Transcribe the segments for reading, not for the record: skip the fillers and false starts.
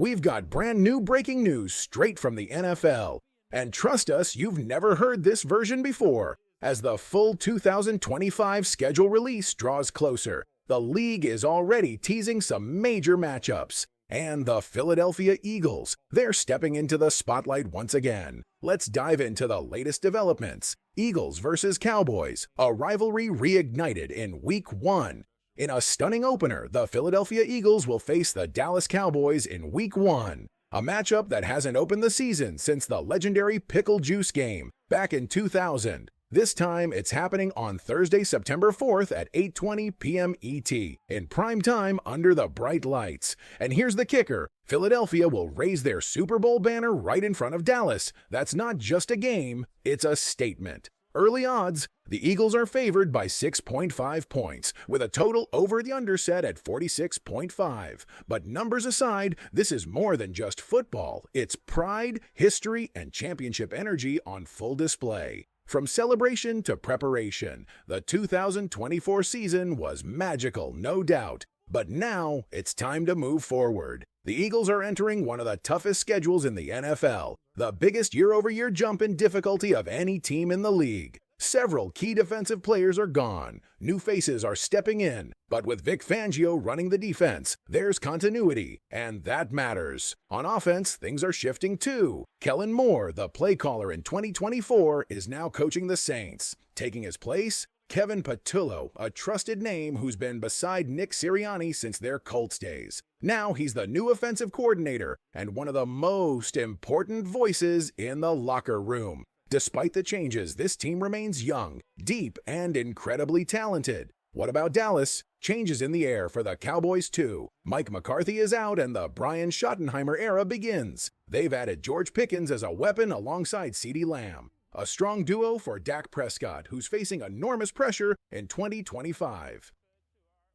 we've got brand new breaking news straight from the NFL. And trust us, you've never heard this version before. As the full 2025 schedule release draws closer, the league is already teasing some major matchups. And the Philadelphia Eagles, they're stepping into the spotlight once again. Let's dive into the latest developments. Eagles versus Cowboys, a rivalry reignited in Week 1. In a stunning opener, the Philadelphia Eagles will face the Dallas Cowboys in Week 1, a matchup that hasn't opened the season since the legendary Pickle Juice game back in 2000. This time, it's happening on Thursday, September 4th at 8:20 p.m. ET, in prime time under the bright lights. And here's the kicker. Philadelphia will raise their Super Bowl banner right in front of Dallas. That's not just a game, it's a statement. Early odds, the Eagles are favored by 6.5 points, with a total over the under set at 46.5. But numbers aside, this is more than just football. It's pride, history, and championship energy on full display. From celebration to preparation, the 2024 season was magical, no doubt. But now, it's time to move forward. The Eagles are entering one of the toughest schedules in the NFL, the biggest year-over-year jump in difficulty of any team in the league. Several key defensive players are gone. New faces are stepping in. But with Vic Fangio running the defense, there's continuity, and that matters. On offense, things are shifting too. Kellen Moore, the play caller in 2024, is now coaching the Saints. Taking his place, Kevin Patullo, a trusted name who's been beside Nick Sirianni since their Colts days. Now he's the new offensive coordinator and one of the most important voices in the locker room. Despite the changes, this team remains young, deep, and incredibly talented. What about Dallas? Changes in the air for the Cowboys too. Mike McCarthy is out and the Brian Schottenheimer era begins. They've added George Pickens as a weapon alongside CeeDee Lamb. A strong duo for Dak Prescott, who's facing enormous pressure in 2025.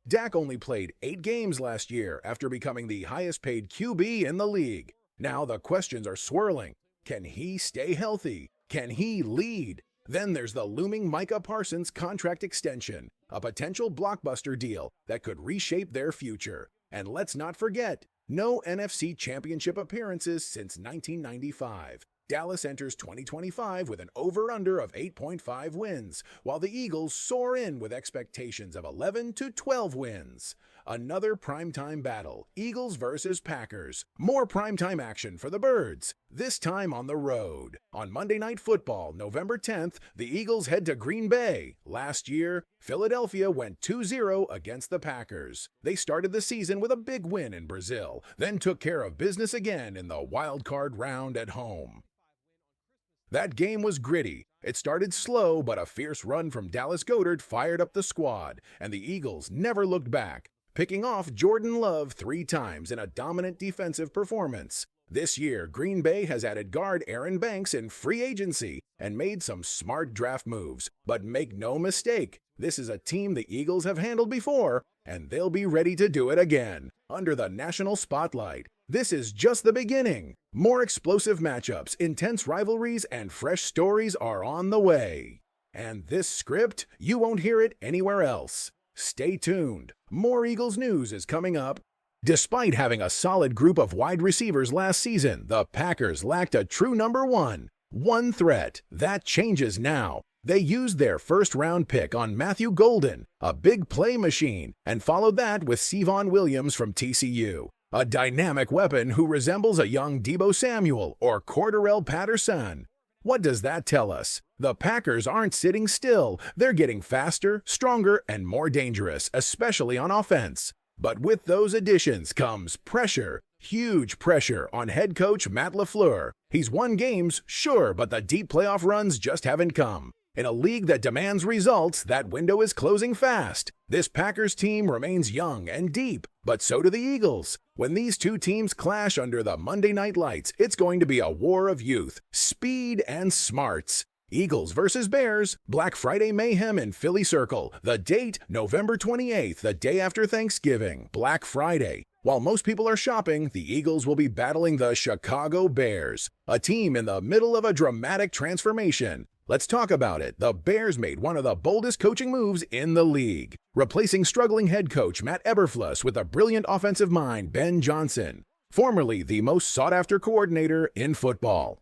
Dak only played 8 games last year after becoming the highest-paid QB in the league. Now the questions are swirling. Can he stay healthy? Can he lead? Then there's the looming Micah Parsons contract extension, a potential blockbuster deal that could reshape their future. And let's not forget, no NFC Championship appearances since 1995. Dallas enters 2025 with an over-under of 8.5 wins, while the Eagles soar in with expectations of 11 to 12 wins. Another primetime battle, Eagles versus Packers. More primetime action for the Birds, this time on the road. On Monday Night Football, November 10th, the Eagles head to Green Bay. Last year, Philadelphia went 2-0 against the Packers. They started the season with a big win in Brazil, then took care of business again in the wild card round at home. That game was gritty. It started slow, but a fierce run from Dallas Goedert fired up the squad, and the Eagles never looked back, picking off Jordan Love 3 times in a dominant defensive performance. This year, Green Bay has added guard Aaron Banks in free agency and made some smart draft moves. But make no mistake, this is a team the Eagles have handled before, and they'll be ready to do it again, under the national spotlight. This is just the beginning. More explosive matchups, intense rivalries, and fresh stories are on the way. And this script, you won't hear it anywhere else. Stay tuned. More Eagles news is coming up. Despite having a solid group of wide receivers last season, the Packers lacked a true number one threat. That changes now. They used their first-round pick on Matthew Golden, a big play machine, and followed that with Sevon Williams from TCU, a dynamic weapon who resembles a young Deebo Samuel or Cordarrelle Patterson. What does that tell us? The Packers aren't sitting still. They're getting faster, stronger, and more dangerous, especially on offense. But with those additions comes pressure, huge pressure on head coach Matt LaFleur. He's won games, sure, but the deep playoff runs just haven't come. In a league that demands results, that window is closing fast. This Packers team remains young and deep, but so do the Eagles. When these two teams clash under the Monday night lights, it's going to be a war of youth, speed, and smarts. Eagles versus Bears, Black Friday mayhem in Philly Circle. The date, November 28th, the day after Thanksgiving, Black Friday. While most people are shopping, the Eagles will be battling the Chicago Bears, a team in the middle of a dramatic transformation. Let's talk about it. The Bears made one of the boldest coaching moves in the league, replacing struggling head coach Matt Eberflus with a brilliant offensive mind, Ben Johnson. formerly the most sought-after coordinator in football.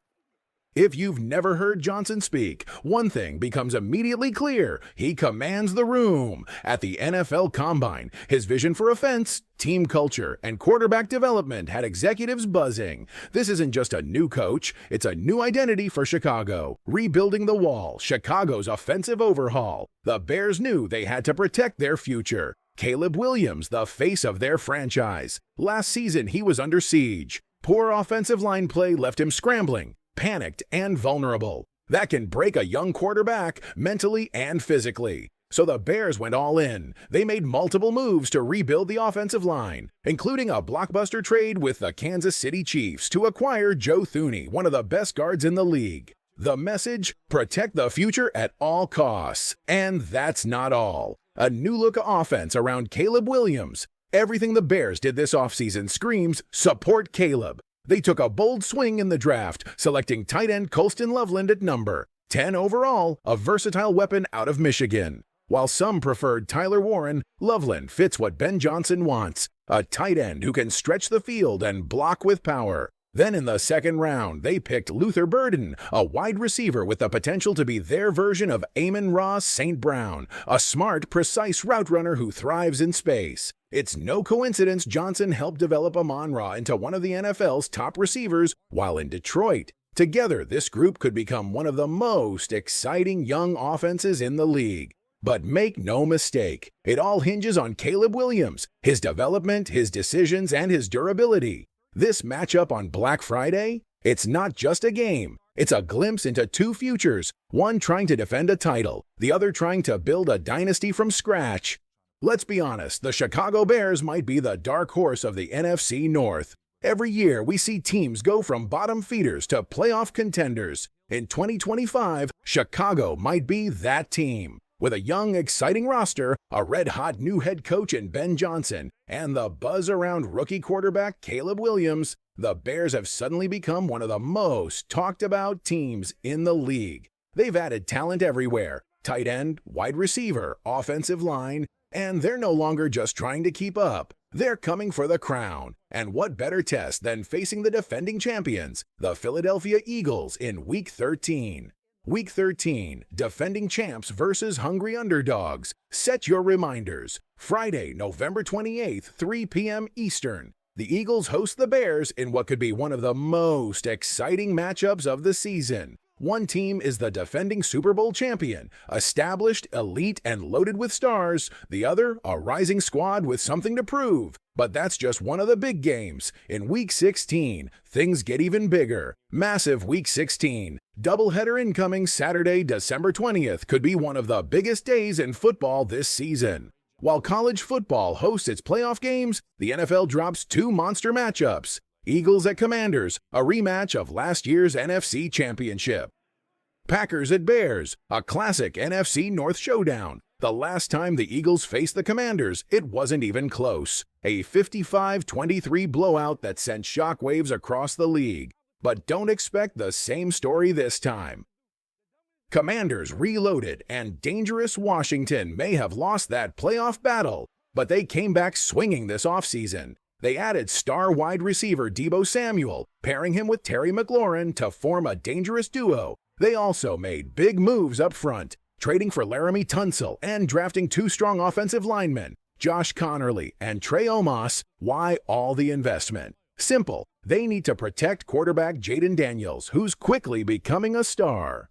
If you've never heard Johnson speak, one thing becomes immediately clear: he commands the room. At the NFL Combine, his vision for offense, team culture, and quarterback development had executives buzzing. This isn't just a new coach, it's a new identity for Chicago. Rebuilding the wall, Chicago's offensive overhaul. The Bears knew they had to protect their future. Caleb Williams, the face of their franchise. Last season, he was under siege. Poor offensive line play left him scrambling, panicked, and vulnerable. That can break a young quarterback mentally and physically. So the Bears went all in. They made multiple moves to rebuild the offensive line, including a blockbuster trade with the Kansas City Chiefs to acquire Joe Thuney, one of the best guards in the league. The message: protect the future at all costs. And that's not all. A new look of offense around Caleb Williams. Everything the Bears did this offseason screams, support Caleb. They took a bold swing in the draft, selecting tight end Colston Loveland at number 10 overall, a versatile weapon out of Michigan. While some preferred Tyler Warren, Loveland fits what Ben Johnson wants: a tight end who can stretch the field and block with power. Then in the second round, they picked Luther Burden, a wide receiver with the potential to be their version of Amon-Ra St. Brown, a smart, precise route runner who thrives in space. It's no coincidence Johnson helped develop Amon-Ra into one of the NFL's top receivers while in Detroit. Together, this group could become one of the most exciting young offenses in the league. But make no mistake, it all hinges on Caleb Williams, his development, his decisions, and his durability. This matchup on Black Friday, it's not just a game. It's a glimpse into two futures, one trying to defend a title, the other trying to build a dynasty from scratch. Let's be honest, the Chicago Bears might be the dark horse of the NFC North. Every year, we see teams go from bottom feeders to playoff contenders. In 2025, Chicago might be that team. With a young, exciting roster, a red-hot new head coach in Ben Johnson, and the buzz around rookie quarterback Caleb Williams, the Bears have suddenly become one of the most talked-about teams in the league. They've added talent everywhere: tight end, wide receiver, offensive line, and they're no longer just trying to keep up. They're coming for the crown. And what better test than facing the defending champions, the Philadelphia Eagles, in Week 13. Week 13, defending champs versus hungry underdogs. Set your reminders. Friday, November 28th, 3 p.m. Eastern. The Eagles host the Bears in what could be one of the most exciting matchups of the season. One team is the defending Super Bowl champion, established, elite, and loaded with stars. The other, a rising squad with something to prove. But that's just one of the big games. In Week 16, things get even bigger. Massive Week 16. Doubleheader incoming Saturday, December 20th could be one of the biggest days in football this season. While college football hosts its playoff games, the NFL drops two monster matchups. Eagles at Commanders, a rematch of last year's NFC Championship. Packers at Bears, a classic NFC North showdown. The last time the Eagles faced the Commanders, it wasn't even close. A 55-23 blowout that sent shockwaves across the league. But don't expect the same story this time. Commanders reloaded, and dangerous Washington may have lost that playoff battle, but they came back swinging this offseason. They added star wide receiver Deebo Samuel, pairing him with Terry McLaurin to form a dangerous duo. They also made big moves up front, trading for Laramie Tunsil and drafting two strong offensive linemen, Josh Connerly and Trey Omas. Why all the investment? Simple. They need to protect quarterback Jaden Daniels, who's quickly becoming a star.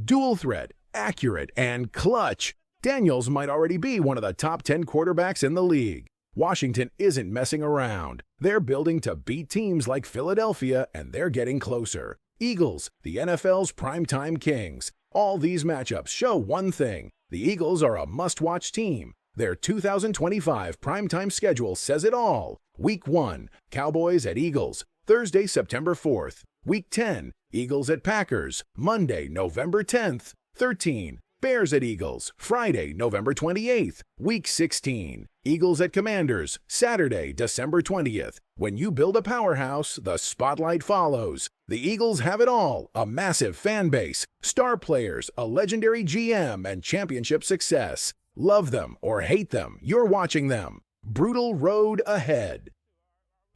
Dual threat, accurate, and clutch. Daniels might already be one of the top 10 quarterbacks in the league. Washington isn't messing around. They're building to beat teams like Philadelphia, and they're getting closer. Eagles, the NFL's primetime kings. All these matchups show one thing: the Eagles are a must-watch team. Their 2025 primetime schedule says it all. Week 1, Cowboys at Eagles, Thursday, September 4th. Week 10, Eagles at Packers, Monday, November 10th. 13, Bears at Eagles, Friday, November 28th. Week 16, Eagles at Commanders, Saturday, December 20th. When you build a powerhouse, the spotlight follows. The Eagles have it all: a massive fan base, star players, a legendary GM, and championship success. Love them or hate them, you're watching them. Brutal road ahead.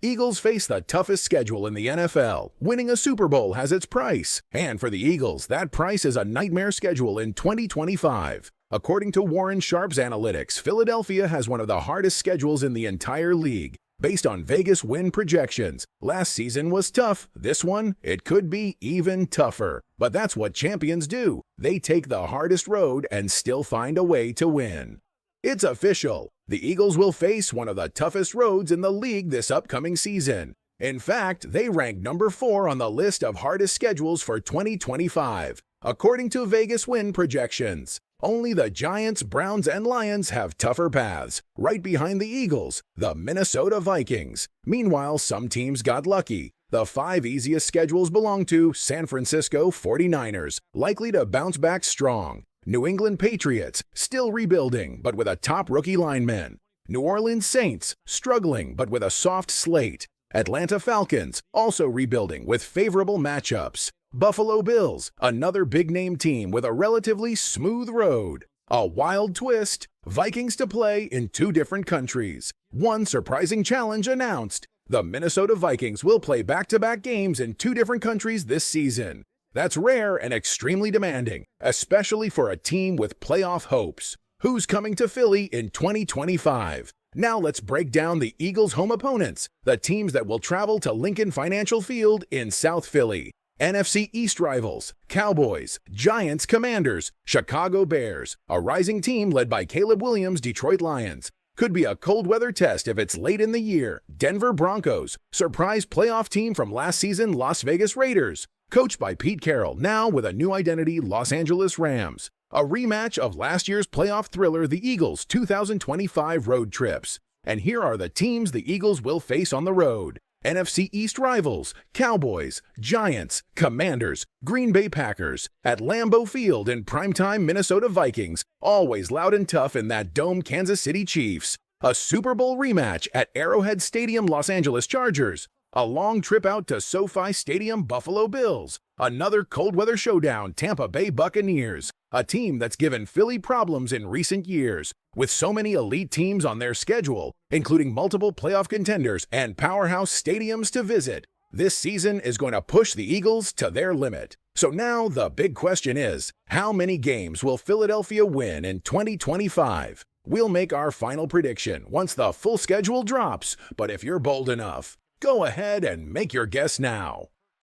Eagles face the toughest schedule in the NFL. Winning a Super Bowl has its price. And for the Eagles, that price is a nightmare schedule in 2025. According to Warren Sharp's analytics, Philadelphia has one of the hardest schedules in the entire league. Based on Vegas win projections, last season was tough. This one, it could be even tougher. But that's what champions do. They take the hardest road and still find a way to win. It's official. The Eagles will face one of the toughest roads in the league this upcoming season. In fact, they rank number 4 on the list of hardest schedules for 2025, according to Vegas win projections. Only the Giants, Browns, and Lions have tougher paths. Right behind the Eagles, the Minnesota Vikings. Meanwhile, some teams got lucky. The 5 easiest schedules belong to San Francisco 49ers, likely to bounce back strong. New England Patriots, still rebuilding, but with a top rookie lineman. New Orleans Saints, struggling, but with a soft slate. Atlanta Falcons, also rebuilding with favorable matchups. Buffalo Bills, another big-name team with a relatively smooth road. A wild twist, Vikings to play in 2 different countries. One surprising challenge announced. The Minnesota Vikings will play back-to-back games in 2 different countries this season. That's rare and extremely demanding, especially for a team with playoff hopes. Who's coming to Philly in 2025? Now let's break down the Eagles' home opponents, the teams that will travel to Lincoln Financial Field in South Philly. NFC East rivals, Cowboys, Giants, Commanders, Chicago Bears, a rising team led by Caleb Williams' Detroit Lions. Could be a cold weather test if it's late in the year. Denver Broncos, surprise playoff team from last season Las Vegas Raiders. Coached by Pete Carroll, now with a new identity, Los Angeles Rams. A rematch of last year's playoff thriller, the Eagles' 2025 road trips. And here are the teams the Eagles will face on the road. NFC East rivals, Cowboys, Giants, Commanders, Green Bay Packers. At Lambeau Field in primetime, Minnesota Vikings, always loud and tough in that dome, Kansas City Chiefs. A Super Bowl rematch at Arrowhead Stadium, Los Angeles Chargers. A long trip out to SoFi Stadium, Buffalo Bills. Another cold weather showdown, Tampa Bay Buccaneers. A team that's given Philly problems in recent years. With so many elite teams on their schedule, including multiple playoff contenders and powerhouse stadiums to visit, this season is going to push the Eagles to their limit. So now the big question is, how many games will Philadelphia win in 2025? We'll make our final prediction once the full schedule drops, but if you're bold enough, go ahead and make your guess now.